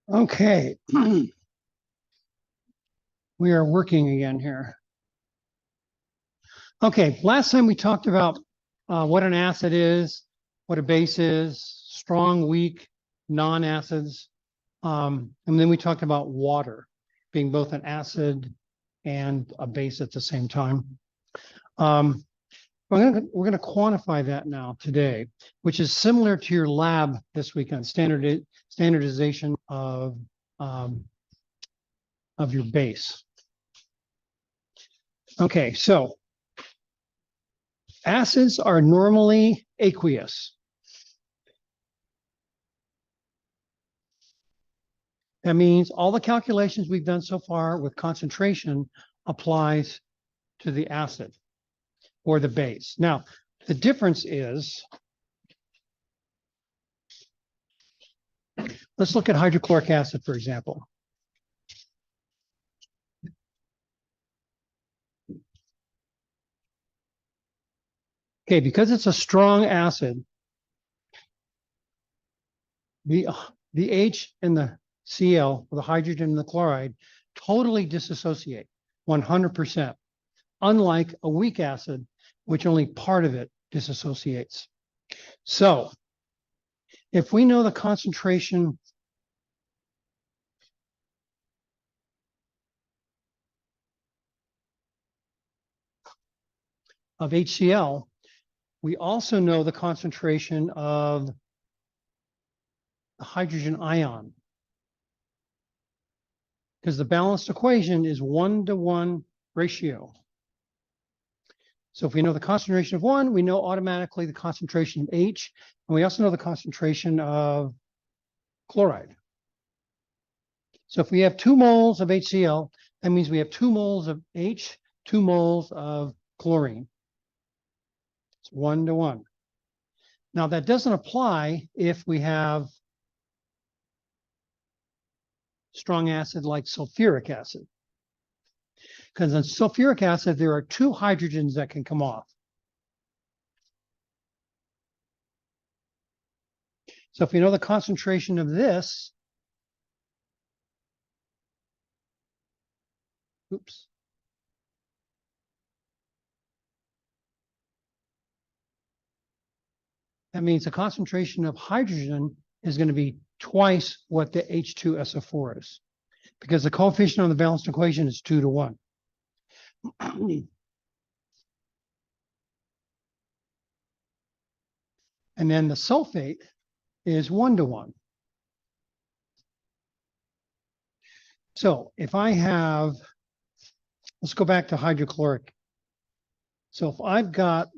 Okay. We are working again here. Okay, last time we talked about what an acid is, what a base is, strong, weak, non-acids. And then we talked about water being both an acid and a base at the same time. We're going to quantify that now today, which is similar to your lab this week on standardization of your base. Okay, so acids are normally aqueous. That means all the calculations we've done so far with concentration applies to the acid or the base. Now, the difference is, let's look at hydrochloric acid, for example. Okay, because it's a strong acid, the H and the Cl, or the hydrogen and the chloride, totally dissociate 100%, unlike a weak acid, which only part of it disassociates. So if we know the concentration of HCl, we also know the concentration of the hydrogen ion, because the balanced equation is 1-to-1 ratio. So if we know the concentration of one, we know automatically the concentration of H, and we also know the concentration of chloride. So if we have 2 moles of HCl, that means we have 2 moles of H, 2 moles of chlorine. It's 1-to-1. Now that doesn't apply if we have strong acid like sulfuric acid. Because in sulfuric acid, there are 2 hydrogens that can come off. So if we know the concentration of this, oops. That means the concentration of hydrogen is going to be twice what the H2SO4 is, because the coefficient on the balanced equation is 2-to-1. And then the sulfate is 1-to-1. So if I have, let's go back to hydrochloric. So if I've got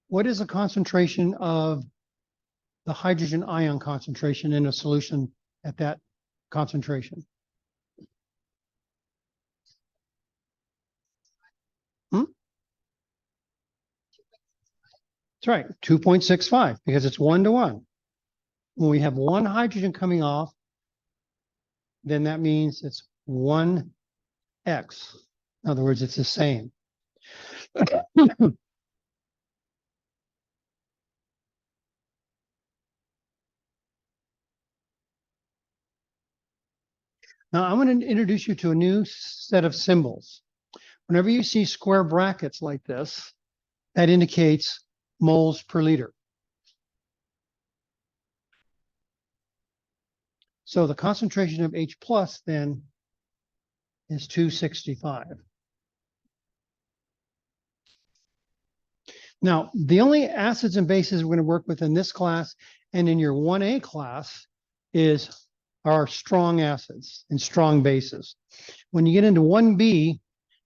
what is the concentration of the hydrogen ion concentration in a solution at that concentration? That's right, 2.65, because it's 1-to-1. When we have 1 hydrogen coming off, then that means it's 1x. In other words, it's the same. Now, I'm going to introduce you to a new set of symbols. Whenever you see square brackets like this, that indicates moles per liter. So the concentration of H plus then is 265. Now, the only acids and bases we're going to work with in this class and in your 1A class is our strong acids and strong bases. When you get into 1B,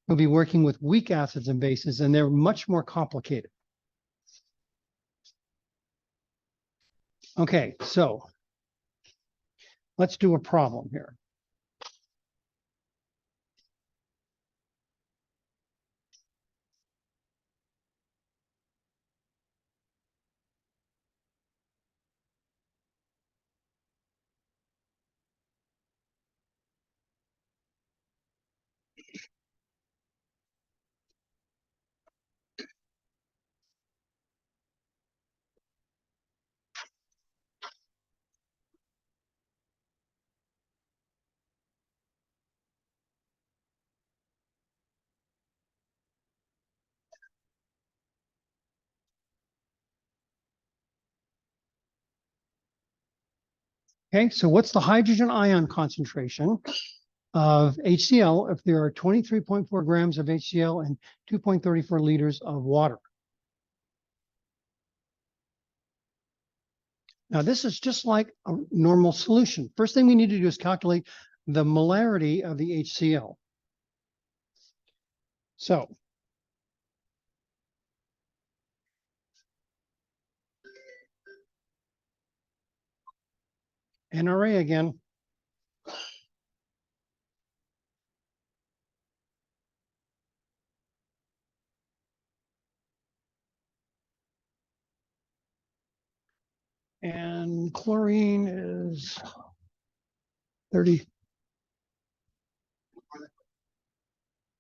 we'll be working with weak acids and bases, and they're much more complicated. Okay, so let's do a problem here. Okay, so what's the hydrogen ion concentration of HCl if there are 23.4 grams of HCl and 2.34 liters of water? Now, this is just like a normal solution. First thing we need to do is calculate the molarity of the HCl. So NRA again. And chlorine is 30.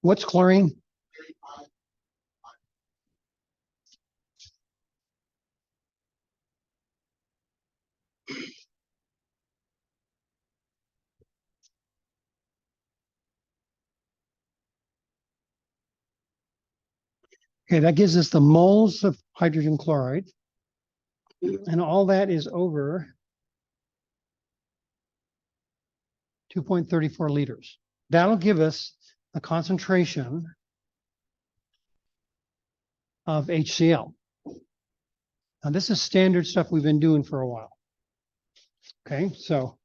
What's chlorine? Okay, that gives us the moles of hydrogen chloride. And all that is over 2.34 liters. That'll give us the concentration of HCl. Now, this is standard stuff we've been doing for a while. Okay, so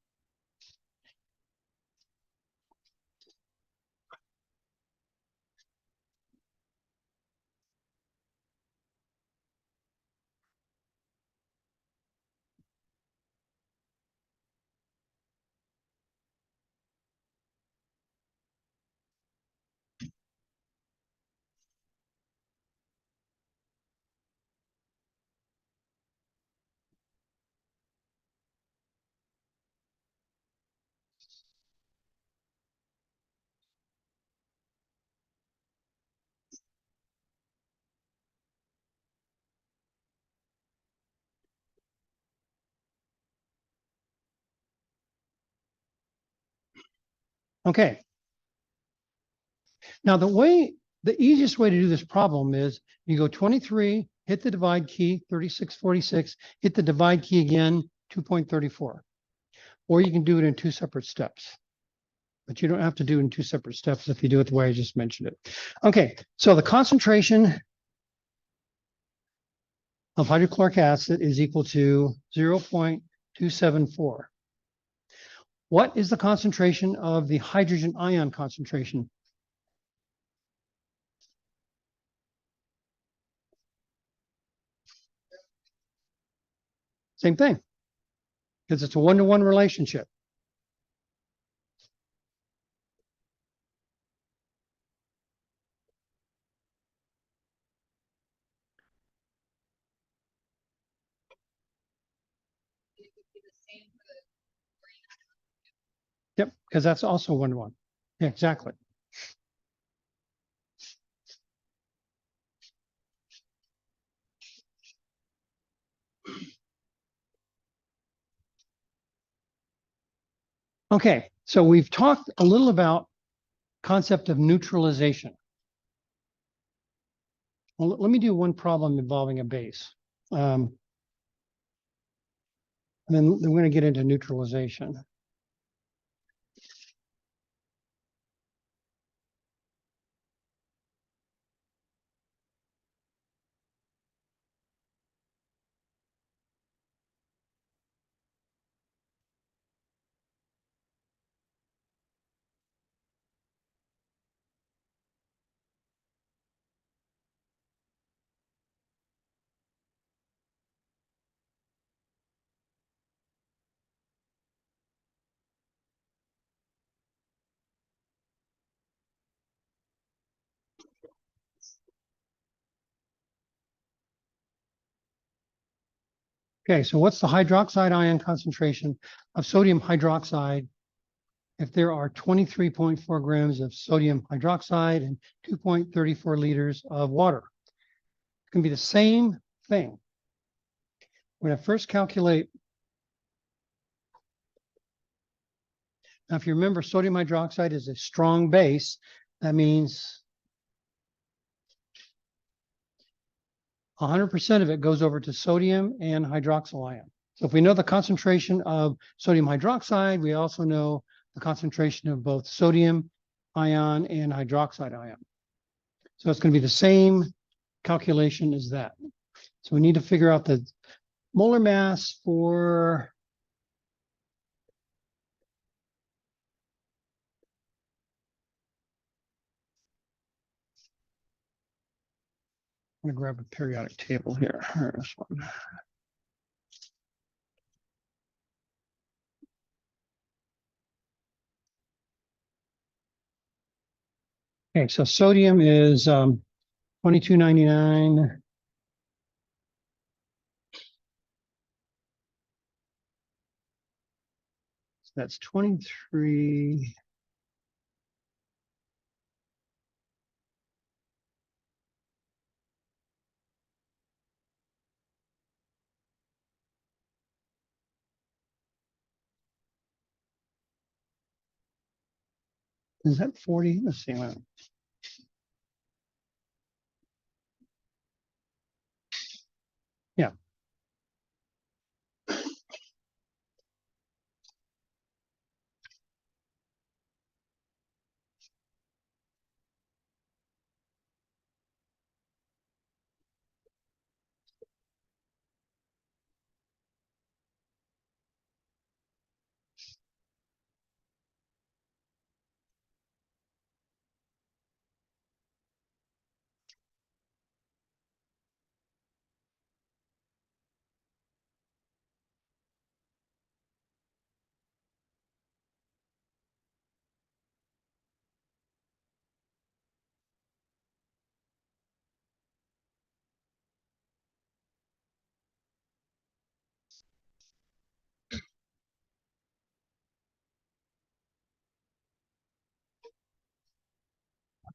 okay. Now, the easiest way to do this problem is you go 23, hit the divide key, 3646, hit the divide key again, 2.34. Or you can do it in two separate steps. But you don't have to do it in two separate steps if you do it the way I just mentioned it. Okay, so the concentration of hydrochloric acid is equal to 0.274. What is the concentration of the hydrogen ion concentration? Same thing, because it's a one-to-one relationship. Yep, because that's also one-to-one. Yeah, exactly. Okay, so we've talked a little about concept of neutralization. Well, let me do one problem involving a base. And then we're going to get into neutralization. Okay, so what's the hydroxide ion concentration of sodium hydroxide if there are 23.4 grams of sodium hydroxide and 2.34 liters of water? It's going to be the same thing. When I first calculate, now if you remember, sodium hydroxide is a strong base. That means 100% of it goes over to sodium and hydroxyl ion. So if we know the concentration of sodium hydroxide, we also know the concentration of both sodium ion and hydroxide ion. So it's going to be the same calculation as that. So we need to figure out the molar mass for I'm going to grab a periodic table here. This one. Okay, so sodium is 2299. So that's 23. Is that 40? Let's see. Yeah.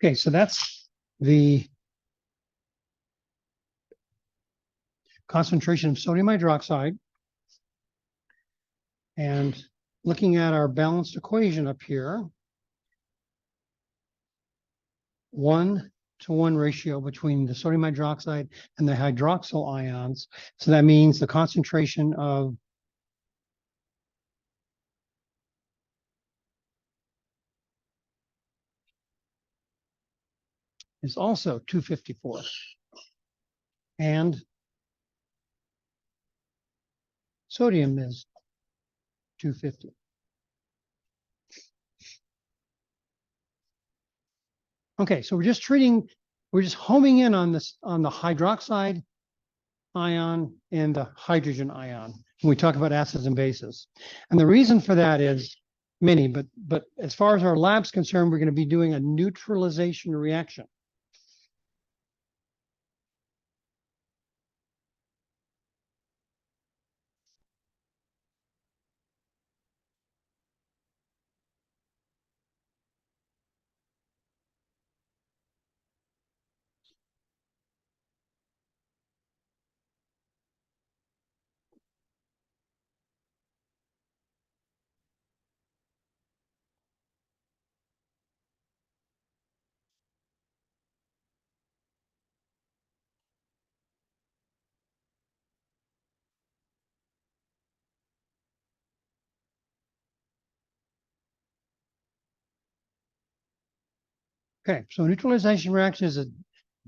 Okay, so that's the concentration of sodium hydroxide. And looking at our balanced equation up here, 1-to-1 ratio between the sodium hydroxide and the hydroxyl ions. So that means the concentration of is also 254. And sodium is 250. Okay, so we're just homing in on this, on the hydroxide ion and the hydrogen ion when we talk about acids and bases. And the reason for that is many, but as far as our lab's concerned, we're going to be doing a neutralization reaction. Okay, so neutralization reaction is a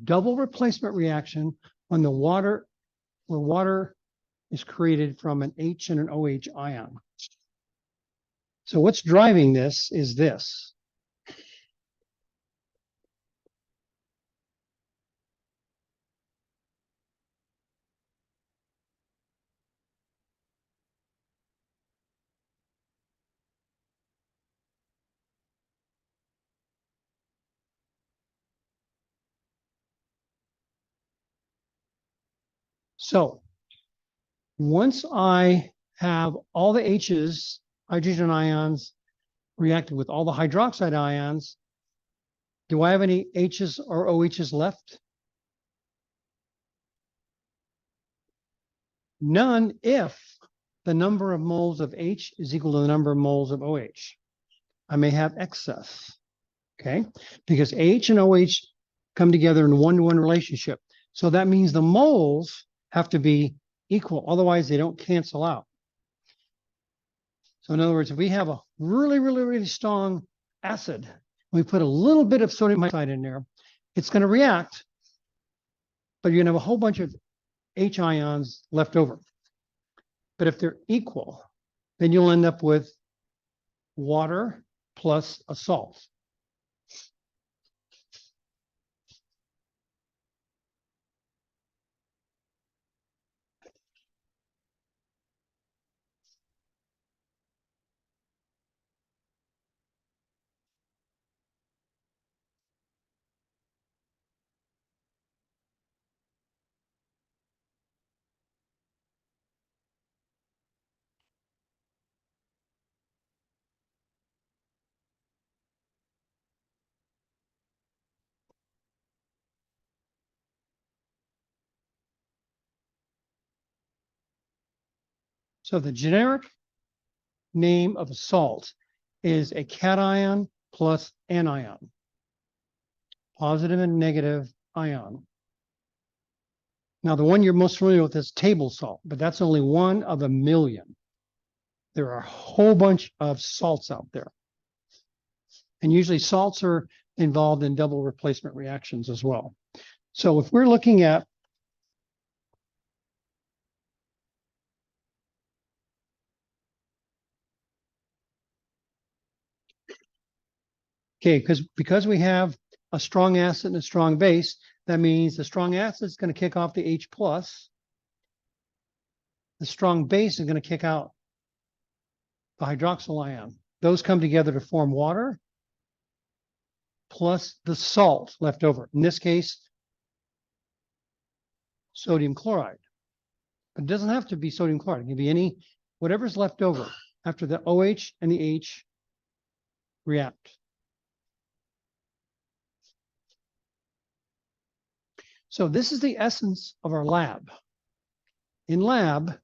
double replacement reaction when where water is created from an H and an OH ion. So what's driving this is this. So once I have all the H's, hydrogen ions, reacted with all the hydroxide ions, do I have any H's or OH's left? None if the number of moles of H is equal to the number of moles of OH. I may have excess, okay? Because H and OH come together in a one-to-one relationship. So that means the moles have to be equal. Otherwise, they don't cancel out. So in other words, if we have a really strong acid, we put a little bit of sodium hydroxide in there, it's going to react, but you're going to have a whole bunch of H ions left over. But if they're equal, then you'll end up with water plus a salt. So the generic name of a salt is a cation plus anion, positive and negative ion. Now, the one you're most familiar with is table salt, but that's only one of a million. There are a whole bunch of salts out there. And usually salts are involved in double replacement reactions as well. So if we're looking at okay, because we have a strong acid and a strong base, that means the strong acid is going to kick off the H plus. The strong base is going to kick out the hydroxyl ion. Those come together to form water plus the salt left over. In this case, sodium chloride. But it doesn't have to be sodium chloride. It can be whatever's left over after the OH and the H react. So this is the essence of our lab. In lab,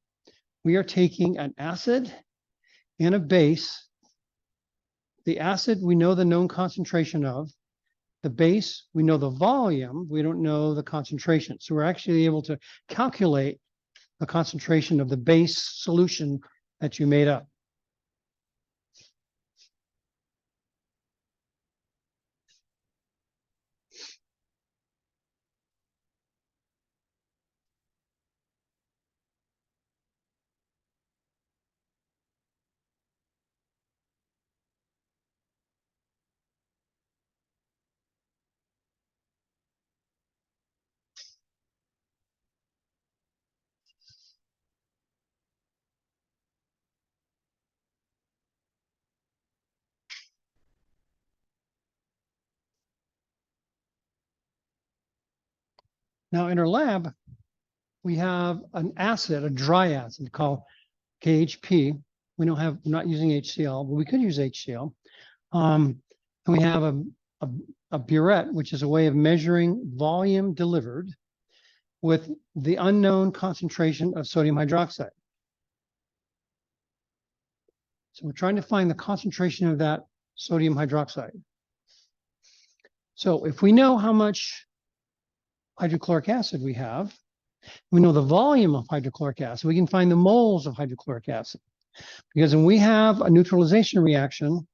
we are taking an acid and a base. The acid, we know the known concentration of. The base, we know the volume. We don't know the concentration. So we're actually able to calculate the concentration of the base solution that you made up. Now in our lab, we have an acid, a dry acid called KHP. We're not using HCl, but we could use HCl. And we have a burette, which is a way of measuring volume delivered with the unknown concentration of sodium hydroxide. So we're trying to find the concentration of that sodium hydroxide. So if we know how much hydrochloric acid we have, we know the volume of hydrochloric acid, we can find the moles of hydrochloric acid. Because when we have a neutralization reaction,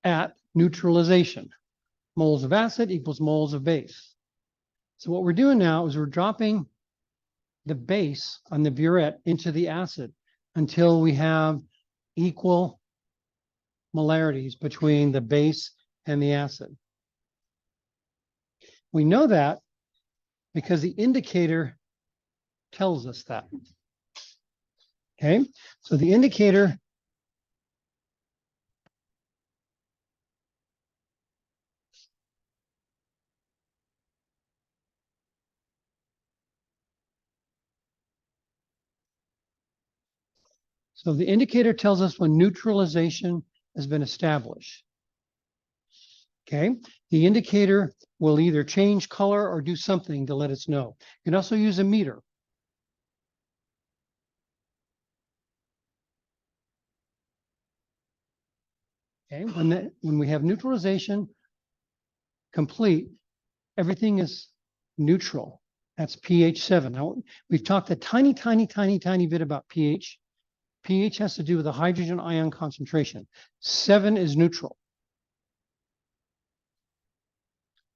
at neutralization, moles of acid equals moles of base. So what we're doing now is we're dropping the base on the burette into the acid until we have equal molarities between the base and the acid. We know that because the indicator tells us that. Okay, so the indicator tells us when neutralization has been established. Okay, the indicator will either change color or do something to let us know. You can also use a meter. Okay, when we have neutralization complete, everything is neutral. That's pH 7. Now, we've talked a tiny bit about pH. pH has to do with the hydrogen ion concentration. 7 is neutral.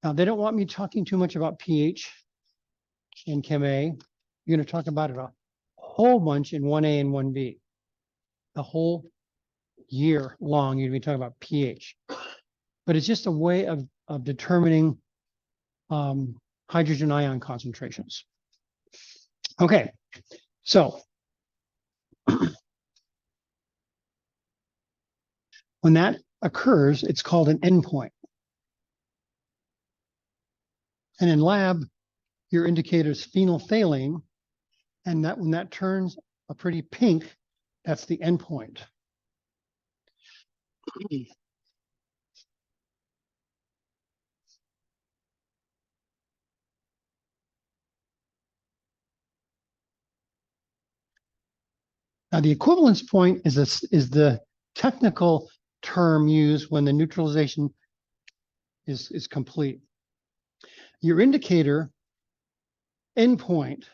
Now, they don't want me talking too much about pH in Chem A. You're going to talk about it a whole bunch in 1A and 1B. The whole year long, you're going to be talking about pH. But it's just a way of determining hydrogen ion concentrations. Okay, so when that occurs, it's called an endpoint. And in lab, your indicator is phenolphthalein, and that when that turns a pretty pink, that's the endpoint. Now, the equivalence point is the technical term used when the neutralization is complete. Your indicator endpoint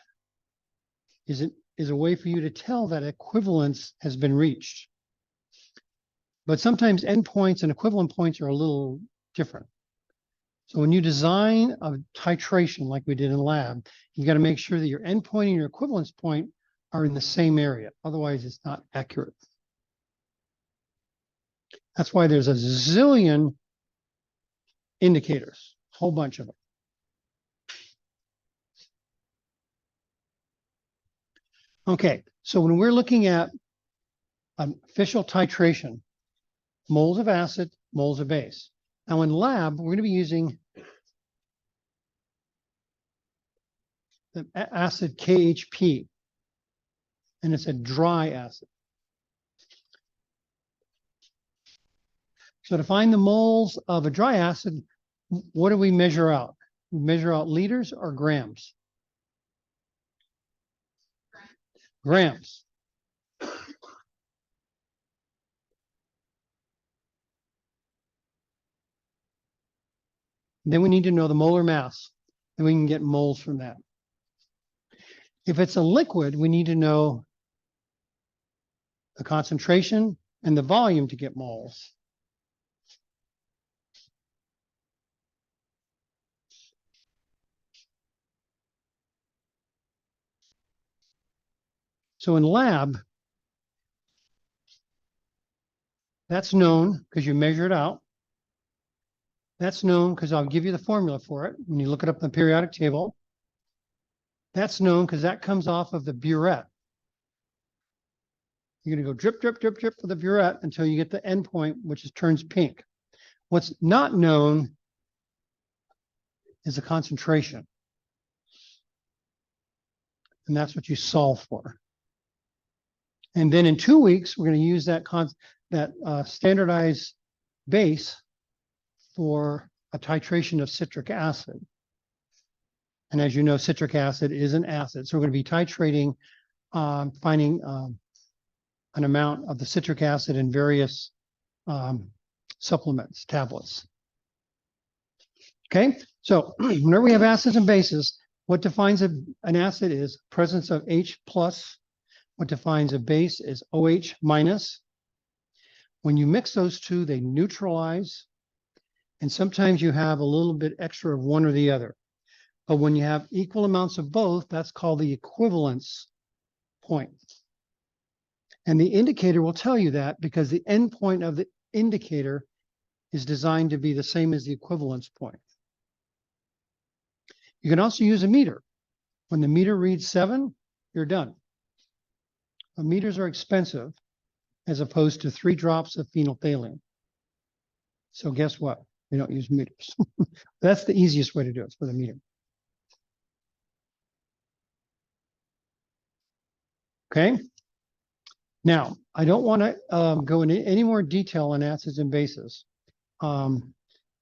is a way for you to tell that equivalence has been reached. But sometimes endpoints and equivalent points are a little different. So when you design a titration like we did in lab, you've got to make sure that your endpoint and your equivalence point are in the same area. Otherwise, it's not accurate. That's why there's a zillion indicators, a whole bunch of them. Okay, so when we're looking at an official titration, moles of acid, moles of base. Now in lab, we're going to be using the acid KHP, and it's a dry acid. So to find the moles of a dry acid, what do we measure out? We measure out liters or grams? Grams. Then we need to know the molar mass, and we can get moles from that. If it's a liquid, we need to know the concentration and the volume to get moles. So in lab, that's known because you measure it out. That's known because I'll give you the formula for it when you look it up in the periodic table. That's known because that comes off of the burette. You're going to go drip, drip, drip, drip with the burette until you get the endpoint, which turns pink. What's not known is the concentration. And that's what you solve for. And then in 2 weeks, we're going to use that standardized base for a titration of citric acid. And as you know, citric acid is an acid. So we're going to be titrating, finding an amount of the citric acid in various supplements, tablets. Okay, so whenever we have acids and bases, what defines an acid is presence of H plus. What defines a base is OH minus. When you mix those two, they neutralize. And sometimes you have a little bit extra of one or the other. But when you have equal amounts of both, that's called the equivalence point. And the indicator will tell you that because the endpoint of the indicator is designed to be the same as the equivalence point. You can also use a meter. When the meter reads 7, you're done. But meters are expensive as opposed to 3 drops of phenolphthalein. So guess what? We don't use meters. That's the easiest way to do it, with a meter. Okay. Now, I don't want to go into any more detail on acids and bases. The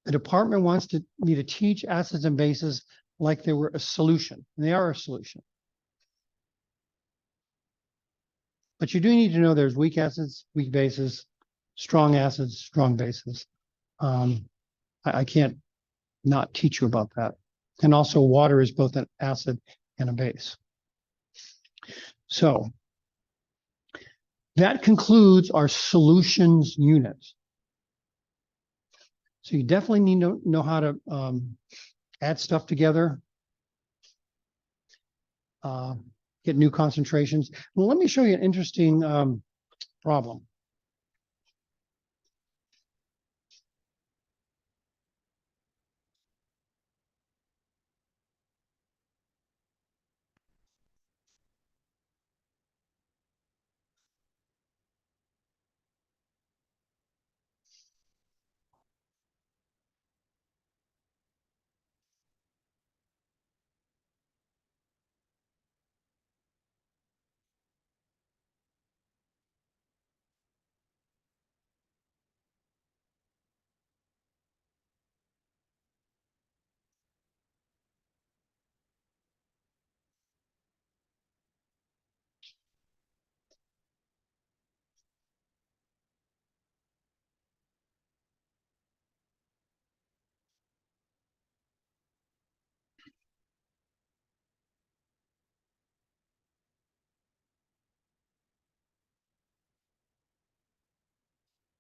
department wants me to teach acids and bases like they were a solution, and they are a solution. But you do need to know there's weak acids, weak bases, strong acids, strong bases. I can't not teach you about that. And also water is both an acid and a base. So that concludes our solutions unit. So you definitely need to know how to add stuff together, get new concentrations. Well, let me show you an interesting problem.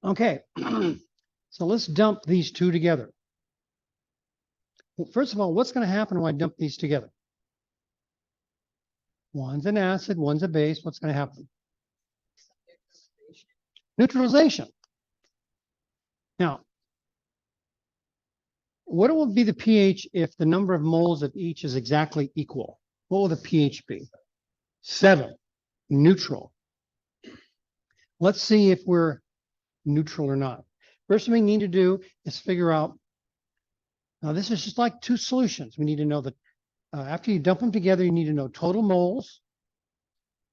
Okay, so let's dump these two together. Well, first of all, what's going to happen when I dump these together? One's an acid, one's a base. What's going to happen? Neutralization. Now, what will be the pH if the number of moles of each is exactly equal? What will the pH be? 7, neutral. Let's see if we're neutral or not. First thing we need to do is figure out, now this is just like two solutions. We need to know that after you dump them together, you need to know total moles,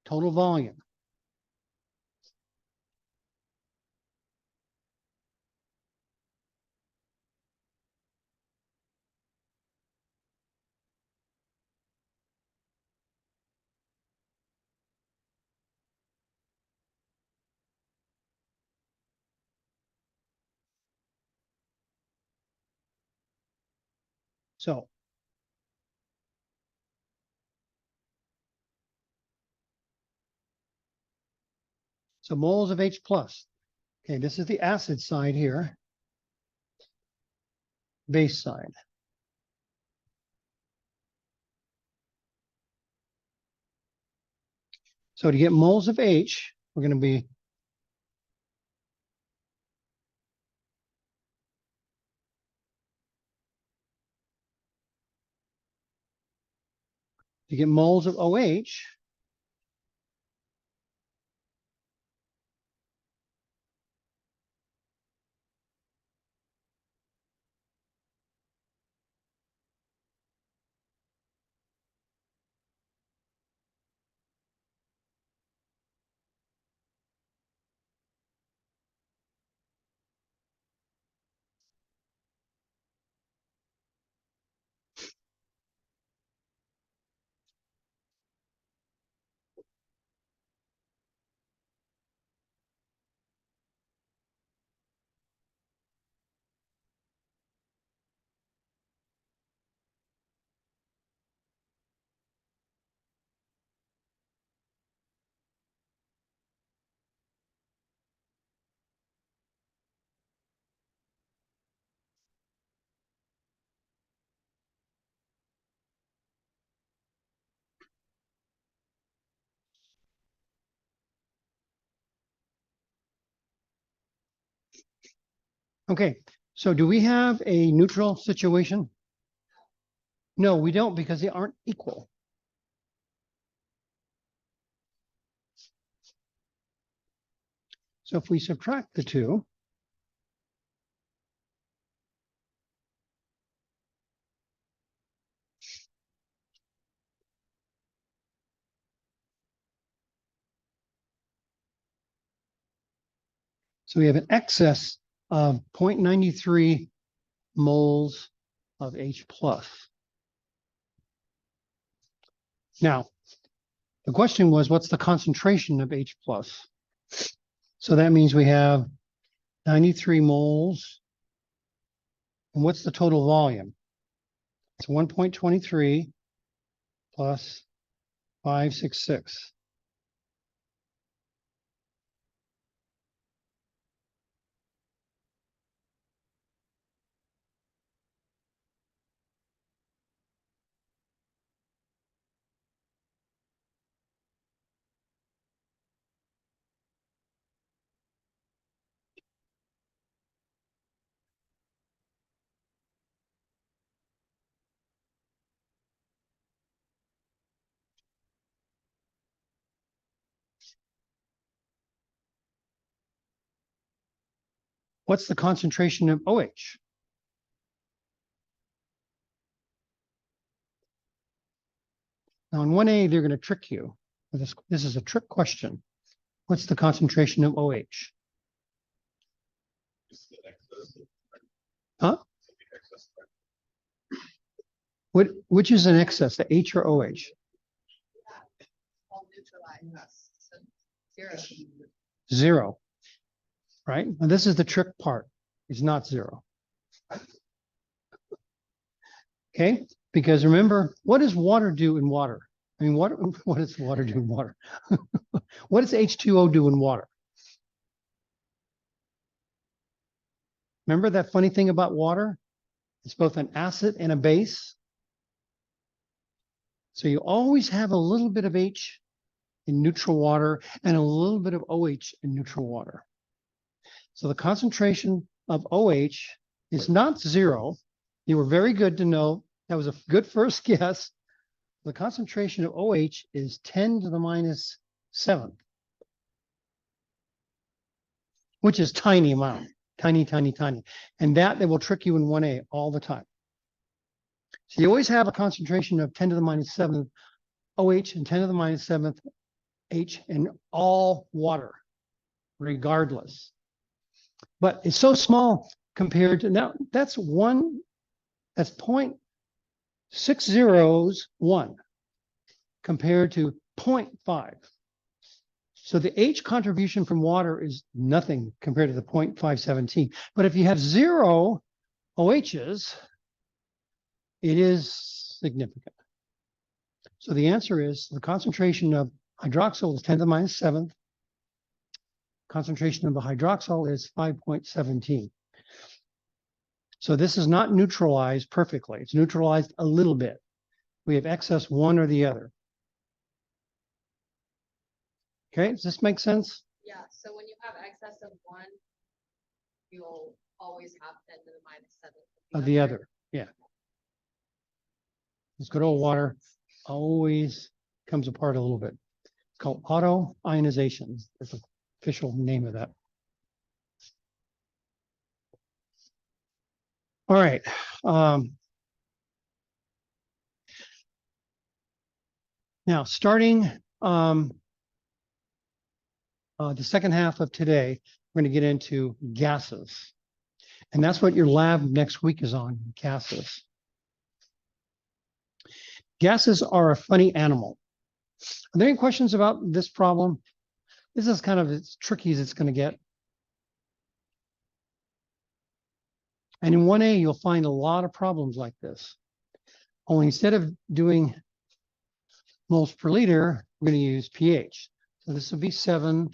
total volume. So moles of H plus. Okay, this is the acid side here, base side. So to get moles of H, we're going to be to get moles of OH, okay, so do we have a neutral situation? No, we don't, because they aren't equal. So if we subtract the two, so we have an excess of 0.93 moles of H plus. Now, the question was, what's the concentration of H plus? So that means we have 93 moles. And what's the total volume? It's 1.23 plus 566. What's the concentration of OH? Now in 1A, they're going to trick you. This is a trick question. What's the concentration of OH? Huh? Which is an excess, the H or OH? Zero. Right? And this is the trick part. It's not zero. Okay? Because remember, what does water do in water? I mean, what does water do in water? What does H2O do in water? Remember that funny thing about water? It's both an acid and a base. So you always have a little bit of H in neutral water and a little bit of OH in neutral water. So the concentration of OH is not zero. You were very good to know. That was a good first guess. The concentration of OH is 10 to the minus 7, which is tiny amount, tiny, tiny, tiny. And that they will trick you in 1A all the time. So you always have a concentration of 10 to the minus 7th OH and 10 to the minus 7th H in all water, regardless. But it's so small compared to now, that's 0.601 compared to 0.5. So the H contribution from water is nothing compared to the 0.517. But if you have 0 OHs, it is significant. So the answer is the concentration of hydroxyl is 10 to the minus 7th. Concentration of the hydroxyl is 5.17. So this is not neutralized perfectly. It's neutralized a little bit. We have excess one or the other. Okay, does this make sense? Yeah, so when you have excess of one, you'll always have 10 to the minus 7 Of the other, yeah. This good old water always comes apart a little bit. It's called auto ionization. That's the official name of that. All right. Now, starting the second half of today, we're going to get into gases. And that's what your lab next week is on, gases. Gases are a funny animal. Are there any questions about this problem? This is kind of as tricky as it's going to get. And in 1A, you'll find a lot of problems like this. Only instead of doing moles per liter, we're going to use pH. So this will be 7,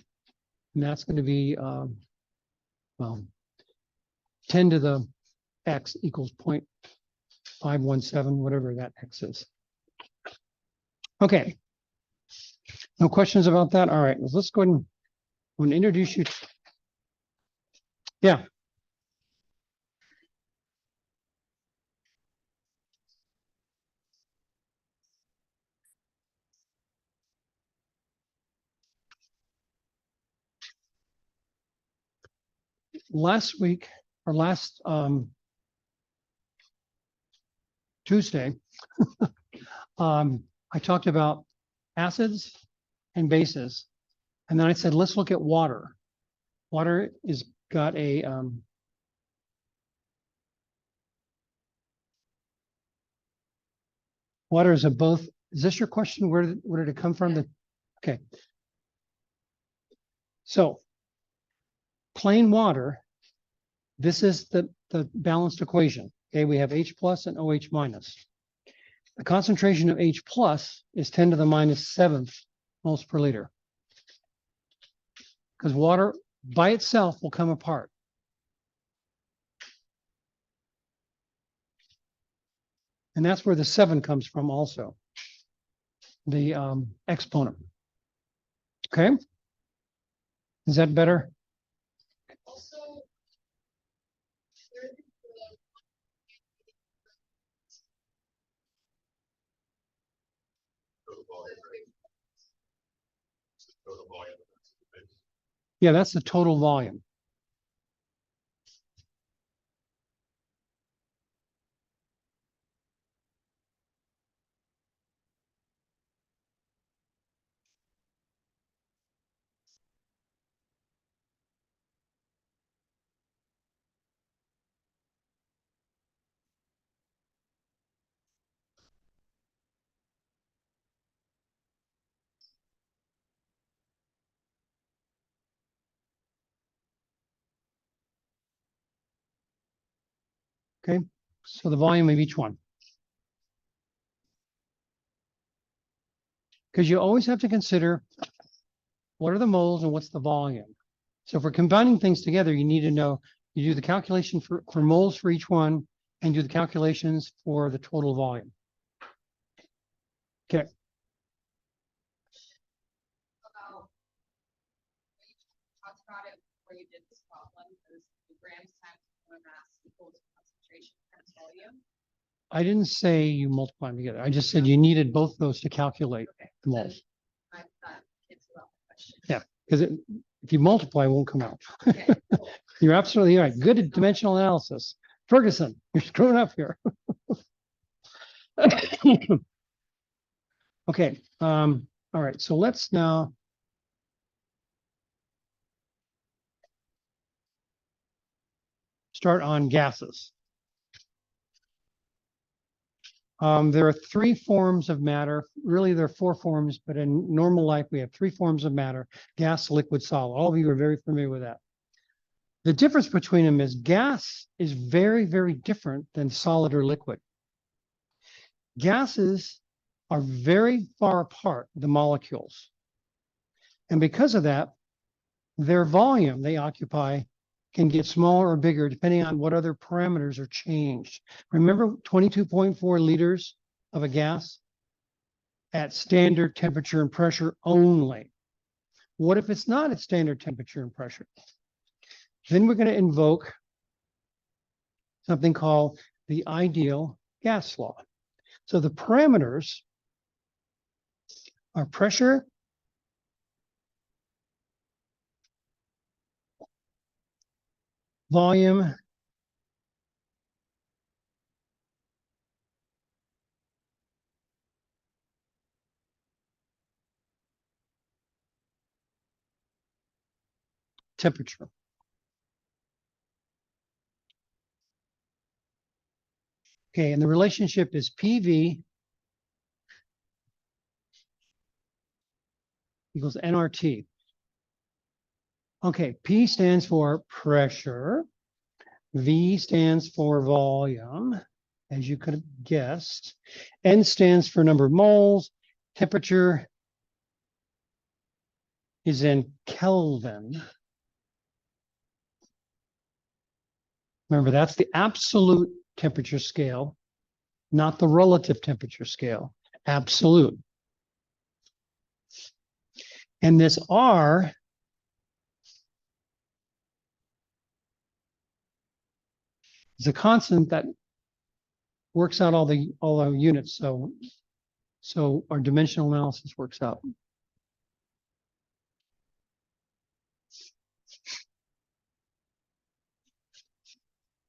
and that's going to be, well, 10 to the x equals 0.517, whatever that x is. Okay. No questions about that? All right, let's go ahead and introduce you. Yeah. Last week, or last Tuesday, I talked about acids and bases. And then I said, let's look at water. Water is got a water is a both. Is this your question? Where did it come from? Okay. So plain water This is the balanced equation. Okay, we have H plus and OH minus. The concentration of H plus is 10 to the minus seventh moles per liter. Because water by itself will come apart. And that's where the 7 comes from also. The exponent. Okay. Is that better? Also, where did the Yeah, that's the total volume. Okay, so the volume of each one. Because you always have to consider what are the moles and what's the volume. So if we're combining things together, you need to know, you do the calculation for moles for each one and do the calculations for the total volume. Okay, about, talked about it before you did this problem, is the grams times mass equals concentration times volume. I didn't say you multiply them together. I just said you needed both those to calculate the moles. I thought it's about the question. Yeah, because if you multiply, it won't come out. Okay, cool. You're absolutely right. Good at dimensional analysis. Ferguson, you're screwing up here. Okay, all right, so let's now start on gases. There are 3 forms of matter. Really, there are 4 forms, but in normal life, we have 3 forms of matter: gas, liquid, solid. All of you are very familiar with that. The difference between them is gas is very, very different than solid or liquid. Gases are very far apart, the molecules. And because of that, their volume they occupy can get smaller or bigger depending on what other parameters are changed. Remember 22.4 liters of a gas at standard temperature and pressure only. What if it's not at standard temperature and pressure? Then we're going to invoke something called the ideal gas law. So the parameters are pressure, volume, temperature. Okay, and the relationship is PV equals nRT. Okay, P stands for pressure. V stands for volume, as you could have guessed. N stands for number of moles. Temperature is in Kelvin. Remember, that's the absolute temperature scale, not the relative temperature scale. Absolute. And this R is a constant that works out all the units. So our dimensional analysis works out.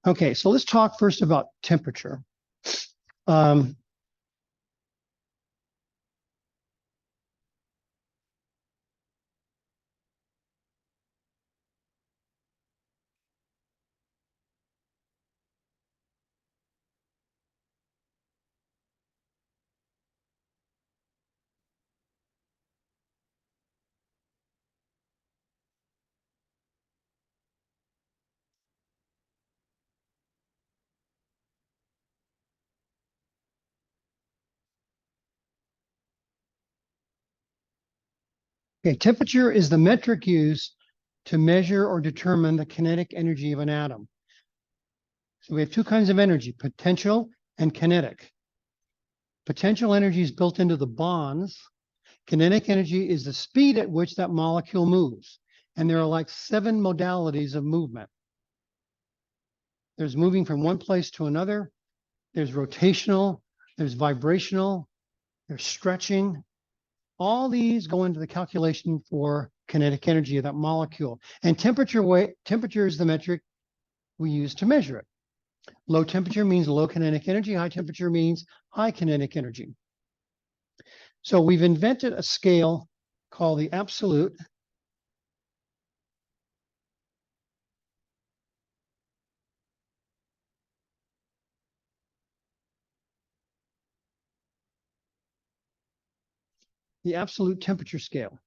Okay, so let's talk first about temperature. Okay, temperature is the metric used to measure or determine the kinetic energy of an atom. So we have two kinds of energy, potential and kinetic. Potential energy is built into the bonds. Kinetic energy is the speed at which that molecule moves. And there are like 7 modalities of movement. There's moving from one place to another. There's rotational, there's vibrational, there's stretching. All these go into the calculation for kinetic energy of that molecule. And temperature is the metric we use to measure it. Low temperature means low kinetic energy. High temperature means high kinetic energy. So we've invented a scale called the absolute. The absolute temperature scale.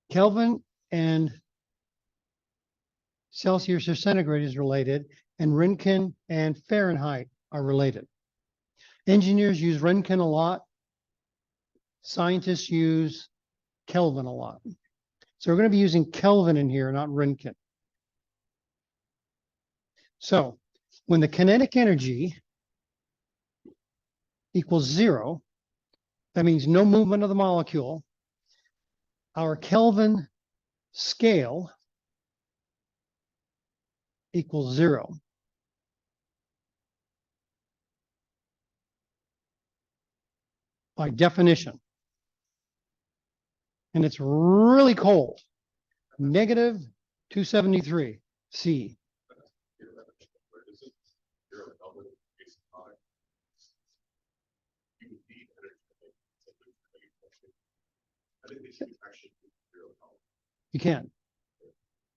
Kelvin and Celsius or centigrade is related, and Röntgen and Fahrenheit are related. Engineers use Röntgen a lot. Scientists use Kelvin a lot. So we're going to be using Kelvin in here, not Röntgen. So when the kinetic energy equals 0, that means no movement of the molecule. Our Kelvin scale equals 0. By definition. And it's really cold. Negative 273 C. You can.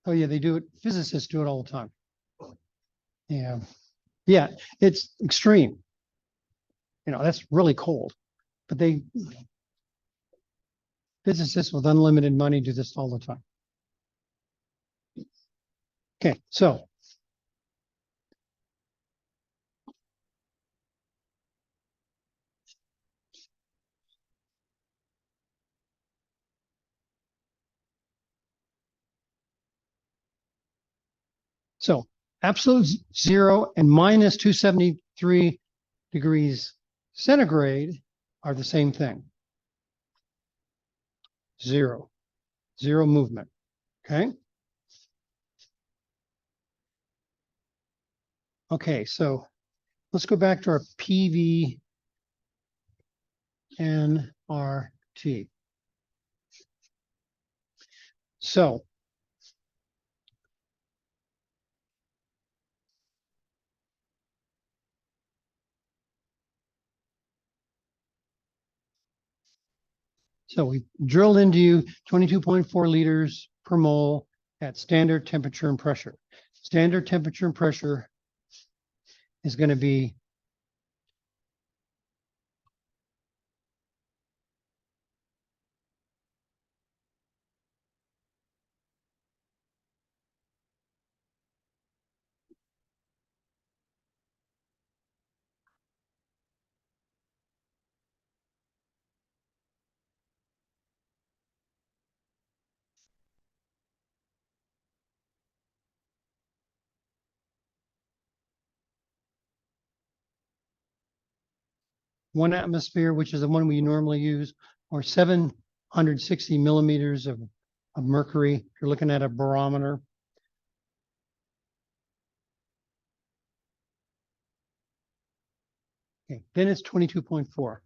Oh yeah, they do it. Physicists do it all the time. Yeah. Yeah, it's extreme. You know, that's really cold. But physicists with unlimited money do this all the time. Okay, so absolute 0 and minus 273 degrees centigrade are the same thing. 0 movement. Okay. Okay, so let's go back to our PV nRT. So we drilled into you 22.4 liters per mole at standard temperature and pressure. Standard temperature and pressure is going to be one atmosphere, which is the one we normally use, or 760 millimeters of mercury. If you're looking at a barometer. Okay, then it's 22.4.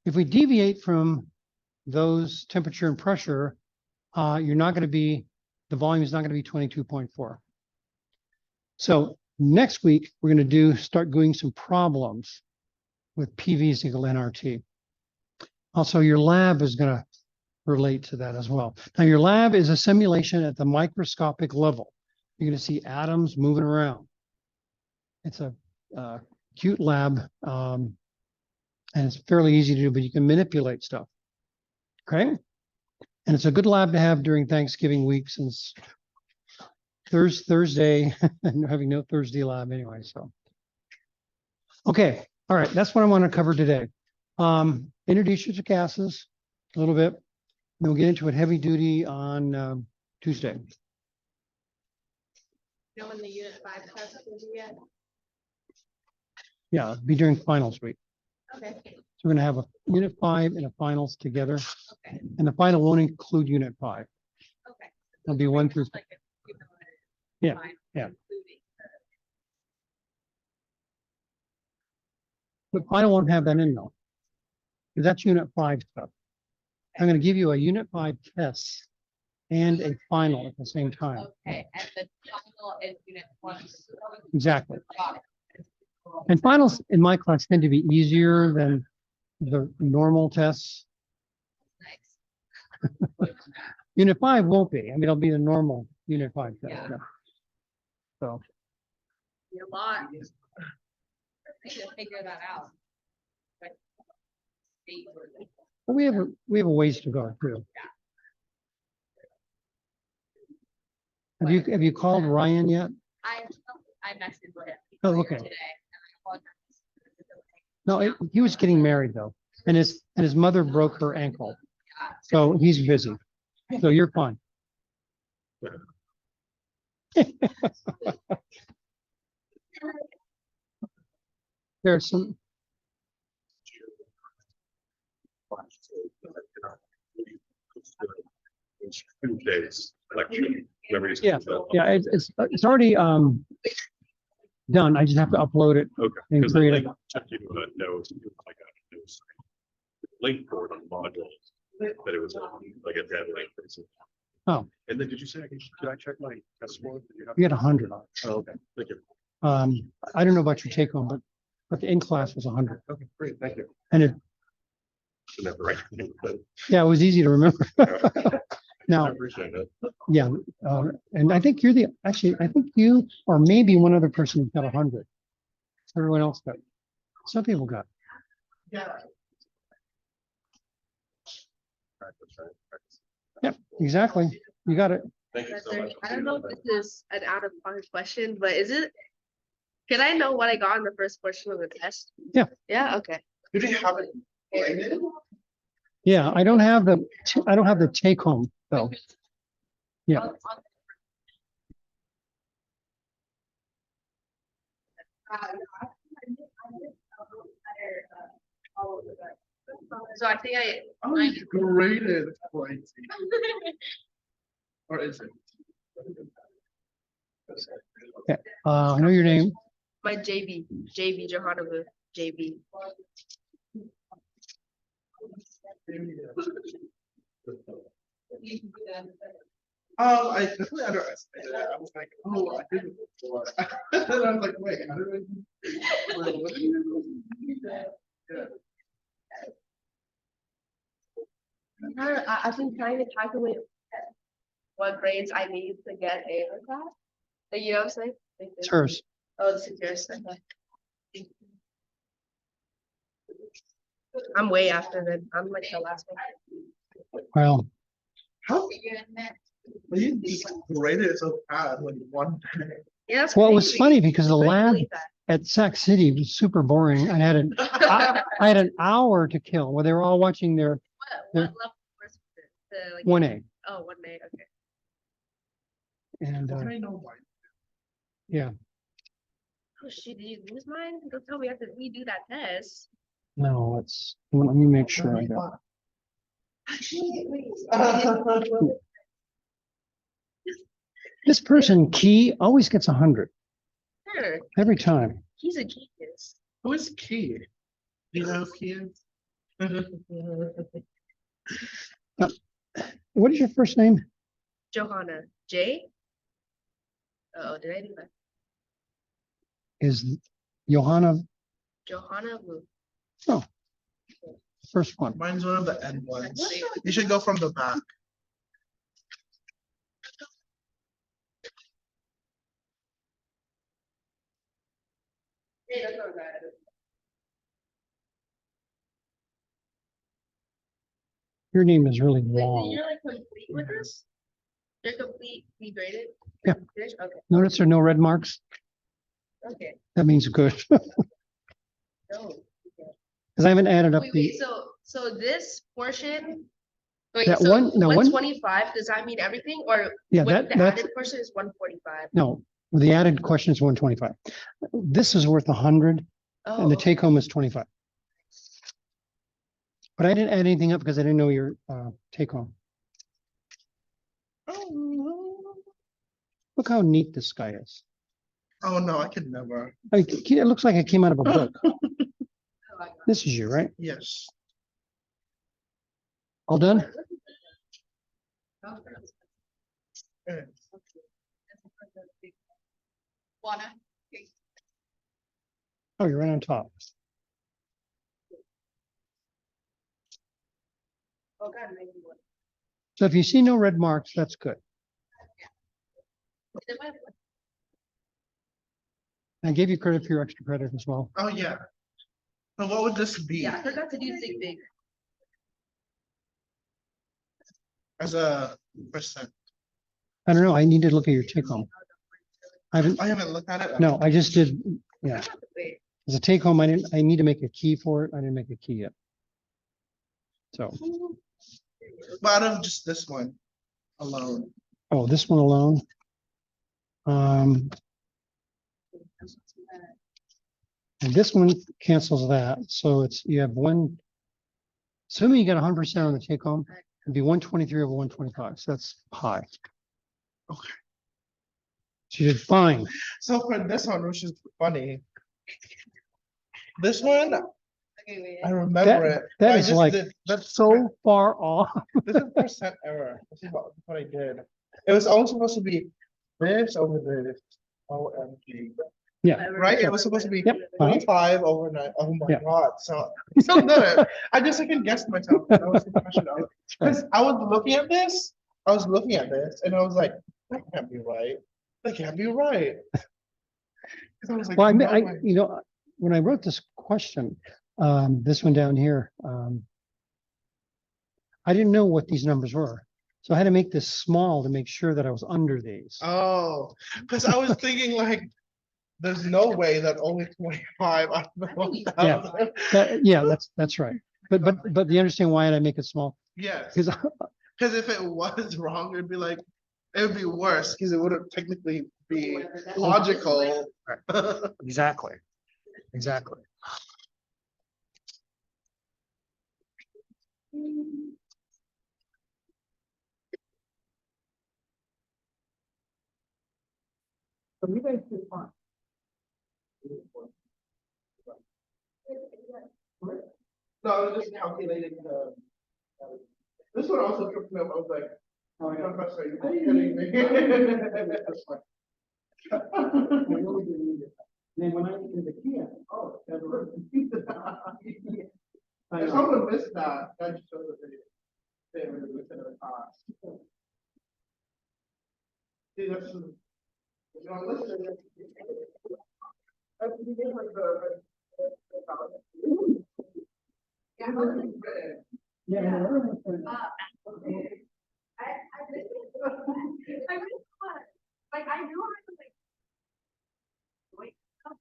If we deviate from those temperature and pressure, you're not going to be, the volume is not going to be 22.4. So next week, we're going to start doing some problems with PV is equal to nRT. Also, your lab is going to relate to that as well. Now, your lab is a simulation at the microscopic level. You're going to see atoms moving around. It's a cute lab, and it's fairly easy to do, but you can manipulate stuff. Okay? And it's a good lab to have during Thanksgiving week since Thursday, and having no Thursday lab anyway, so. Okay, all right, that's what I want to cover today. Introduce you to gases a little bit. Then we'll get into it heavy duty on Tuesday. You know when the unit 5 test will be yet? Yeah, it'll be during finals week. Okay. So we're gonna have a unit 5 and a finals together, Okay. and the final won't include unit 5. Okay. It'll be 1 through. Like a- Yeah, Fine, yeah. including But final won't have that in though. Because that's unit 5 stuff. I'm gonna give you a unit 5 test and a final at the same time. Okay, and the final is unit 1. Exactly. Got it. And finals in my class tend to be easier than the normal tests. Nice. Unit 5 won't be. I mean, it'll be the normal unit 5 test. Yeah. yeah. So, You're a lot. I need to figure that out. But- but we have a ways to go too. Have you called Ryan yet? I messaged with him. Oh, earlier okay. Today. And I apologize. No, he was getting married though, and his mother broke her ankle, so he's busy. So you're fine. There's some. Days, lecture. Yeah, yeah, it's already done. I just have to upload it. Okay. And Because the create link it. took you to a note, like a news link for it on modules, that it was like a dead link. Basically. Oh. And then did you say, did I check my test score? Did you have? We had 100 on it. Oh, okay, thank you. I don't know about your take home, but the in class was 100, Okay, great, thank you. and it, Never right. But yeah, it was easy to remember. I Now, appreciate it. yeah, and I think I think you or maybe one other person got 100. Everyone else got. Some people got. Practice, right? Practice. Yep, exactly. You got it. Thank you so much. I don't know if this is an out of pocket question, but can I know what I got in the first portion of the test? Yeah. Yeah, okay. Did you have it graded? Yeah, I don't have the take home though. Yeah. So I think I. Graded. Or is it? I know your name. My JB Johanna Booth, JB. I definitely underestimated it. I was like, oh, I did it before. And then I was like, wait, how did I? Wait, what did you do? Yeah. I've been trying to calculate what grades I need to get A in class. Like, you know what I'm saying? It's hers. Oh, this is yours. Okay. I'm way after them. I'm like the last one. Well, How? You just graded it so fast, like one day. Yeah, that's well, it was crazy. funny because the I couldn't lab believe that. at Sac City was super boring. I had an hour to kill where they were all watching their What level was it? The, like, 1A. Oh, 1A, okay. And I know why. yeah, Oh, shit, did you lose mine? Don't tell me after we do that test. no, let me make sure I got. This person, Key, always gets 100 Sure, every time. he's a genius. Who is Key? Do you know who Key is? What is your first name? Johanna, J? Oh, did I do that? Is Johanna Johanna Wu. first one? Mine's one of the end ones. You should go from the back. Your name is really long. You're like complete with this? You're completely graded? Yeah. Finished? Okay, Notice there are no red marks. okay. That means good. No. Because I haven't added up Wait, the, so this portion. Wait, That so one- no, one- 125, does that mean everything or yeah, what the that's, added portion is 145? no, the added question is 125. This is worth 100 Oh, and the okay. take home is 25. But I didn't add anything up because I didn't know your take home. Look how neat this guy is. Oh, no, I could never. It looks like it came out of a book. This is you, right? Yes. All done? Eh, Wanna? Oh, you're right on top. Oh, God, 91. So if you see no red marks, that's good. Is it my- I gave you credit for your extra credit as well. Oh, yeah. So what would this be Yeah, I forgot to do sig. as a percent? I don't know. I need to look at your take home. I haven't, I haven't looked at it. no, I just did, yeah. Wait, As a take home, I need to make a key for it. I didn't make a key yet. So, But out of just this one alone. oh, this one alone. And this one cancels that, so it's, you have one. Assuming you got 100% on the take home, it'd be 123 over 125, so that's high. Okay. So you did fine. So for this one, which is funny. This one, Okay, wait. I remember it. but That I is just like did- That's so far off. This is percent error. This is what I did. It was always supposed to be this over this. OMG. Yeah. Right? It was supposed to be Yep. 25 over 9. Oh my Yeah. God. So good. I just second guessed myself. That was the question. Because I was looking at this. I was looking at this and I was like, that can't be right. That can't be right. 'Cause I was like, Well, no way. you know, when I wrote this question, this one down here, I didn't know what these numbers were. So I had to make this small to make sure that I was under these. Oh, because I was thinking like, there's no way that only 25 out of the 1,000. Yeah, that's right. But you understand why I make it small? Yes, Because because if it was wrong, it'd be like, it would be worse because it wouldn't technically be logical. exactly. So you guys did fine. No, I was just calculating the. This one also tripped me up. I was like, oh, my God, Professor, you're kidding me. Then when I did the Kia, oh, that's right. If someone missed that, that just shows that they were within the cost. See, that's. You know, listen. That's the difference, Yeah, Yeah. I really thought, like, I knew I was like. Wait,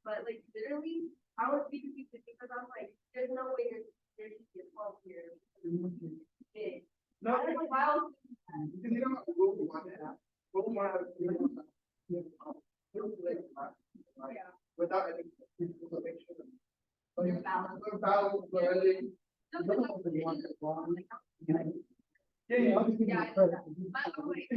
but like literally, I was speaking to because I was like, there's no way there should be a 12 here. Big. No, I was like, why else? because you know what rule we want to have. Rule we want to have, you know, Yeah. without any. Make sure that- We're balanced. We're balanced, we're ready. Just like- Yeah, I'll just give you Yeah, credit. By the way.